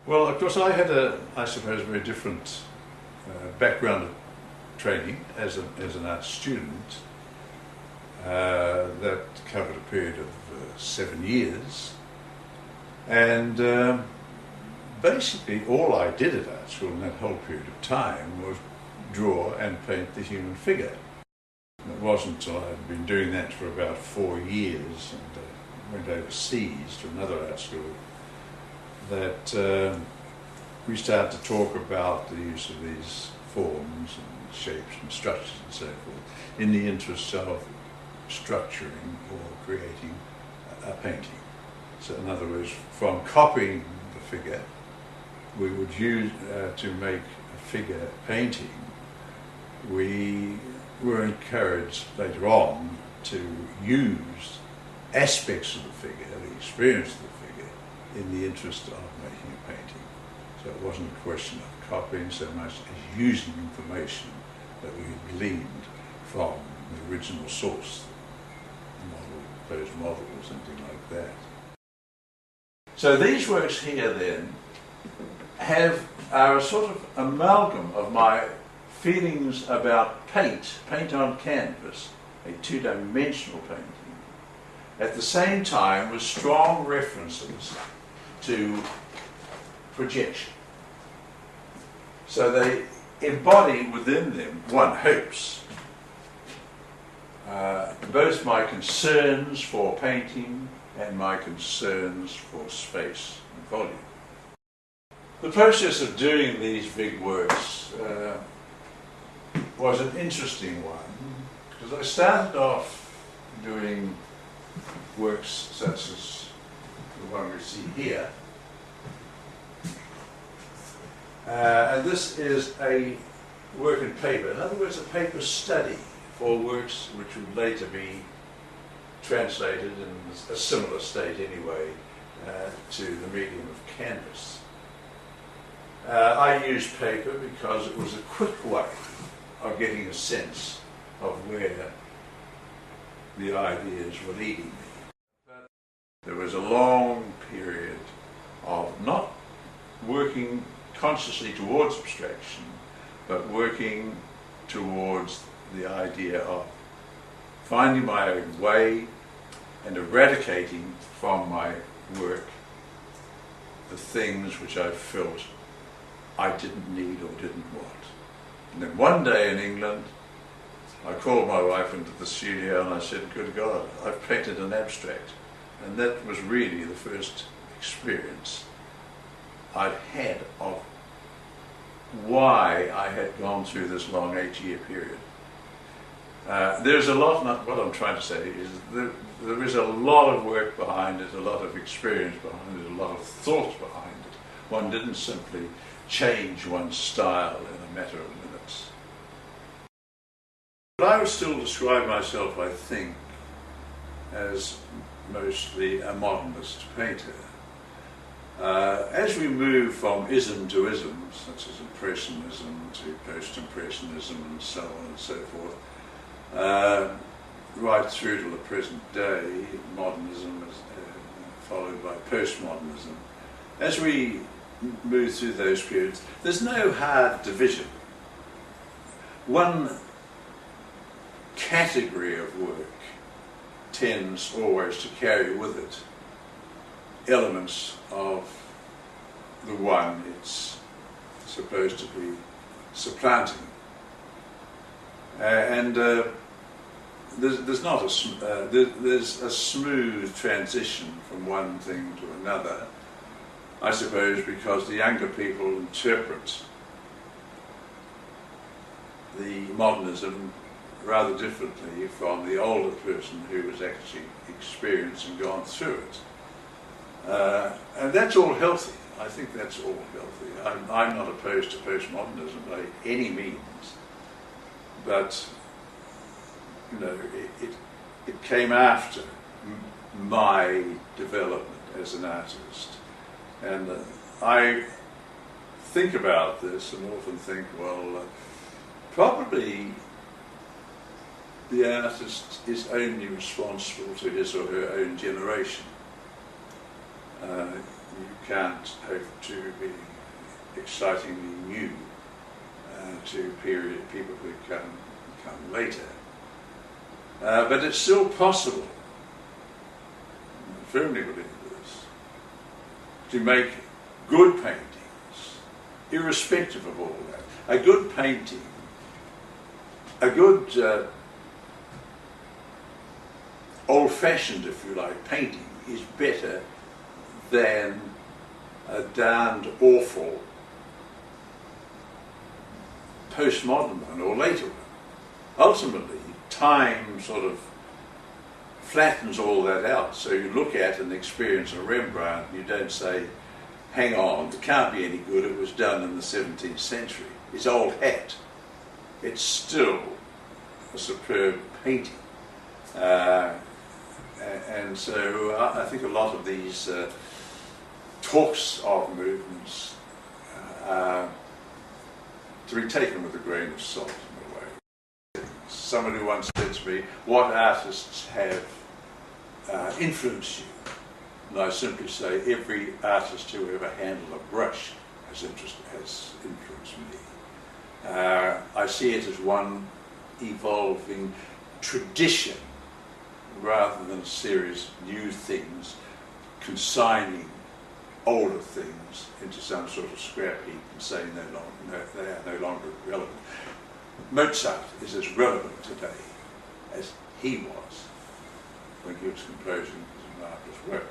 Well, of course, I had I suppose, very different background of training as an art student that covered a period of 7 years, and basically all I did at art school in that whole period of time was draw and paint the human figure. It wasn't until I'd been doing that for about 4 years and went overseas to another art school that we started to talk about the use of these forms and shapes and structures and so forth in the interest of structuring or creating a painting. So in other words, from copying the figure, we would use to make a figure painting. We were encouraged later on to use aspects of the figure, the experience of the figure, in the interest of making a painting. So it wasn't a question of copying so much as using information that we had gleaned from the original source, those models and things like that. So these works here then are a sort of amalgam of my feelings about paint on canvas, a two-dimensional painting, at the same time with strong references to projection. So they embody within them, one hopes, both my concerns for painting and my concerns for space and volume. The process of doing these big works was an interesting one, because I started off doing works such as the one we see here. And this is a work in paper, in other words, a paper study for works which would later be translated in a similar state anyway to the medium of canvas. I used paper because it was a quick way of getting a sense of where the ideas were leading me. But there was a long period of not working consciously towards abstraction, but working towards the idea of finding my own way and eradicating from my work the things which I felt I didn't need or didn't want. And then one day in England, I called my wife into the studio and I said, "Good God, I've painted an abstract." And that was really the first experience I'd had of why I had gone through this long 8-year period. There's a lot, what I'm trying to say is there is a lot of work behind it, a lot of experience behind it, a lot of thought behind it. One didn't simply change one's style in a matter of minutes. But I would still describe myself, I think, as mostly a modernist painter. As we move from ism to ism, such as Impressionism to Post-Impressionism and so on and so forth, right through to the present day, modernism is followed by postmodernism. As we move through those periods, there's no hard division. One category of work tends always to carry with it elements of the one it's supposed to be supplanting. There's not there's a smooth transition from one thing to another, I suppose, because the younger people interpret the modernism rather differently from the older person who has actually experienced and gone through it. And that's all healthy. I think that's all healthy. I'm not opposed to postmodernism by any means, but you know, it came after my development as an artist. And I think about this and often think, well, probably the artist is only responsible to his or her own generation. You can't hope to be excitingly new to people who come later. But it's still possible, I firmly believe this, to make good paintings, irrespective of all that. A good painting, a good old-fashioned, if you like, painting is better than a darned awful postmodern one or later one. Ultimately, time sort of flattens all that out. So you look at and experience a Rembrandt, you don't say, hang on, it can't be any good, it was done in the 17th century. It's old hat. It's still a superb painting. And so I think a lot of these talks of movements are to be taken with a grain of salt in a way. Somebody once said to me, what artists have influenced you? And I simply say, every artist who ever handled a brush has influenced me. I see it as one evolving tradition rather than a series of new things consigning older things into some sort of scrap heap and saying they are no longer relevant. Mozart is as relevant today as he was when he was composing his marvelous work.